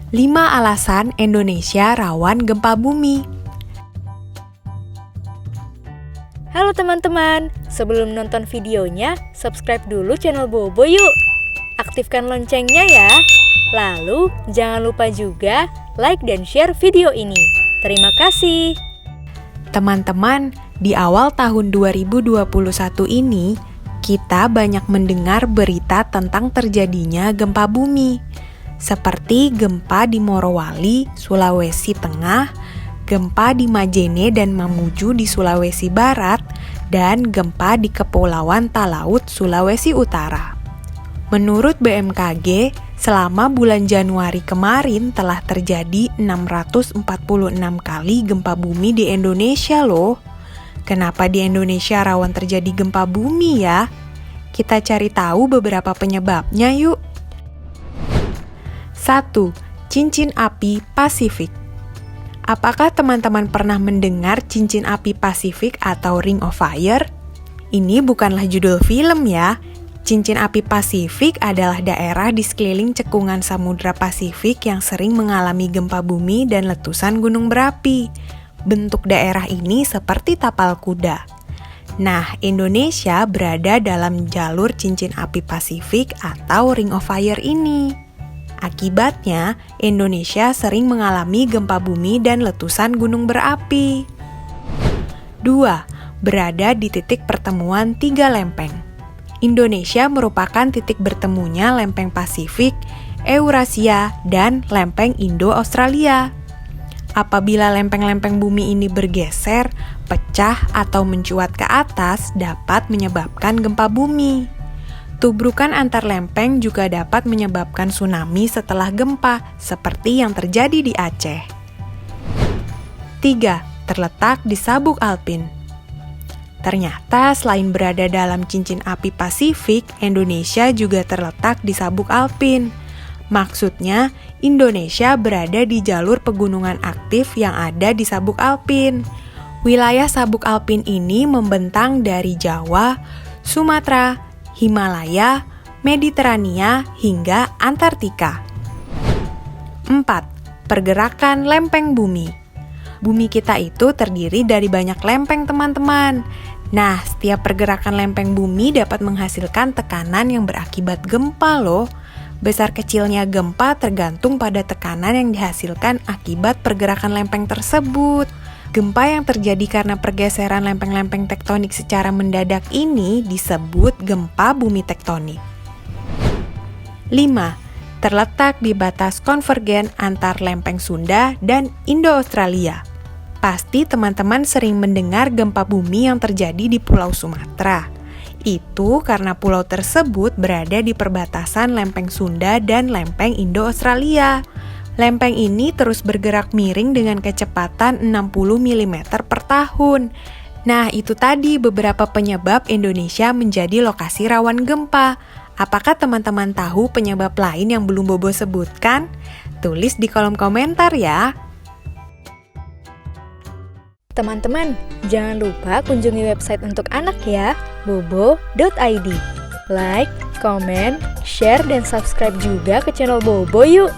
5 alasan Indonesia rawan gempa bumi. Halo teman-teman, sebelum nonton videonya, subscribe dulu channel Bobo yuk. Aktifkan loncengnya ya. Lalu, jangan lupa juga like dan share video ini. Terima kasih. Teman-teman, di awal tahun 2021 ini, kita banyak mendengar berita tentang terjadinya gempa bumi, seperti gempa di Morowali, Sulawesi Tengah, gempa di Majene dan Mamuju di Sulawesi Barat, dan gempa di Kepulauan Talaut, Sulawesi Utara. Menurut BMKG, selama bulan Januari kemarin telah terjadi 646 kali gempa bumi di Indonesia loh. Kenapa di Indonesia rawan terjadi gempa bumi ya? Kita cari tahu beberapa penyebabnya yuk. 1. Cincin api Pasifik. Apakah teman-teman pernah mendengar cincin api Pasifik atau Ring of Fire? Ini bukanlah judul film ya. Cincin api Pasifik adalah daerah di sekeliling cekungan Samudra Pasifik yang sering mengalami gempa bumi dan letusan gunung berapi. Bentuk daerah ini seperti tapal kuda. Nah, Indonesia berada dalam jalur cincin api Pasifik atau Ring of Fire ini. Akibatnya, Indonesia sering mengalami gempa bumi dan letusan gunung berapi. 2. Berada di titik pertemuan 3 lempeng. Indonesia merupakan titik bertemunya lempeng Pasifik, Eurasia, dan lempeng Indo-Australia. Apabila lempeng-lempeng bumi ini bergeser, pecah, atau mencuat ke atas dapat menyebabkan gempa bumi. Tubrukan antar lempeng juga dapat menyebabkan tsunami setelah gempa, seperti yang terjadi di Aceh. 3. Terletak di sabuk alpin. Ternyata selain berada dalam cincin api Pasifik, Indonesia juga terletak di sabuk alpin. Maksudnya, Indonesia berada di jalur pegunungan aktif yang ada di sabuk alpin. Wilayah sabuk alpin ini membentang dari Jawa, Sumatera, Himalaya, Mediterania, hingga Antartika. 4. Pergerakan lempeng bumi. Bumi kita itu terdiri dari banyak lempeng, teman-teman. Nah, setiap pergerakan lempeng bumi dapat menghasilkan tekanan yang berakibat gempa loh. Besar kecilnya gempa tergantung pada tekanan yang dihasilkan akibat pergerakan lempeng tersebut. Gempa yang terjadi karena pergeseran lempeng-lempeng tektonik secara mendadak ini disebut gempa bumi tektonik. 5. Terletak di batas konvergen antar lempeng Sunda dan Indo-Australia. Pasti teman-teman sering mendengar gempa bumi yang terjadi di Pulau Sumatera. Itu karena pulau tersebut berada di perbatasan lempeng Sunda dan lempeng Indo-Australia. Lempeng ini terus bergerak miring dengan kecepatan 60 mm per tahun. Nah, itu tadi beberapa penyebab Indonesia menjadi lokasi rawan gempa. Apakah teman-teman tahu penyebab lain yang belum Bobo sebutkan? Tulis di kolom komentar ya. Teman-teman, jangan lupa kunjungi website untuk anak ya, bobo.id. Like, comment, share, dan subscribe juga ke channel Bobo yuk!